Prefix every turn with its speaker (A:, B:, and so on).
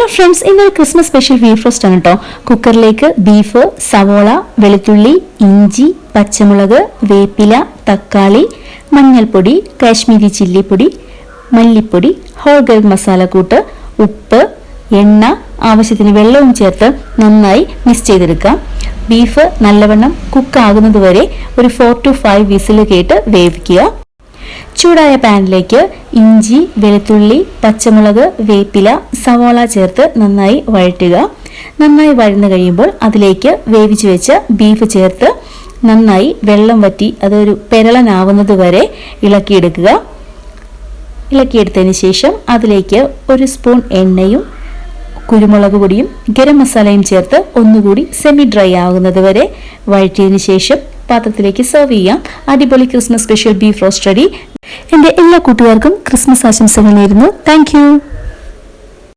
A: Hello friends, ഇന്നൊരു Christmas special beef roast ആണ് കേട്ടോ. കുക്കറിലേക്ക് ബീഫ്, സവോള, വെളുത്തുള്ളി, ഇഞ്ചി, പച്ചമുളക്, വേപ്പില, തക്കാളി, മഞ്ഞൾപ്പൊടി, കാശ്മീരി ചില്ലിപ്പൊടി, മല്ലിപ്പൊടി, ഹോൾ ഗരം മസാലക്കൂട്ട്, ഉപ്പ്, എണ്ണ, ആവശ്യത്തിന് വെള്ളവും ചേർത്ത് നന്നായി മിക്സ് ചെയ്തെടുക്കാം. ബീഫ് നല്ലവണ്ണം കുക്കാകുന്നത് വരെ ഒരു 4 to 5 വിസിൽ കേട്ട് വേവിക്കുക. ചൂടായ പാനിലേക്ക് ഇഞ്ചി, വെളുത്തുള്ളി, പച്ചമുളക്, വേപ്പില, സവോള ചേർത്ത് നന്നായി വഴറ്റുക. നന്നായി വഴന്നു കഴിയുമ്പോൾ അതിലേക്ക് വേവിച്ചു വെച്ച ബീഫ് ചേർത്ത് നന്നായി വെള്ളം വറ്റി അതൊരു പെരളനാവുന്നത് വരെ ഇളക്കിയെടുക്കുക. ഇളക്കിയെടുത്തതിന് ശേഷം അതിലേക്ക് 1 സ്പൂൺ എണ്ണയും കുരുമുളക് പൊടിയും ഗരം മസാലയും ചേർത്ത് ഒന്നുകൂടി സെമി ഡ്രൈ ആകുന്നത് വരെ വഴറ്റിയതിനു ശേഷം പാത്രത്തിലേക്ക് സെർവ് ചെയ്യാം. അടിപൊളി Christmas special beef roast ready. എൻ്റെ എല്ലാ കൂട്ടുകാർക്കും ക്രിസ്മസ് ആശംസകൾ നേരുന്നു. Thank you.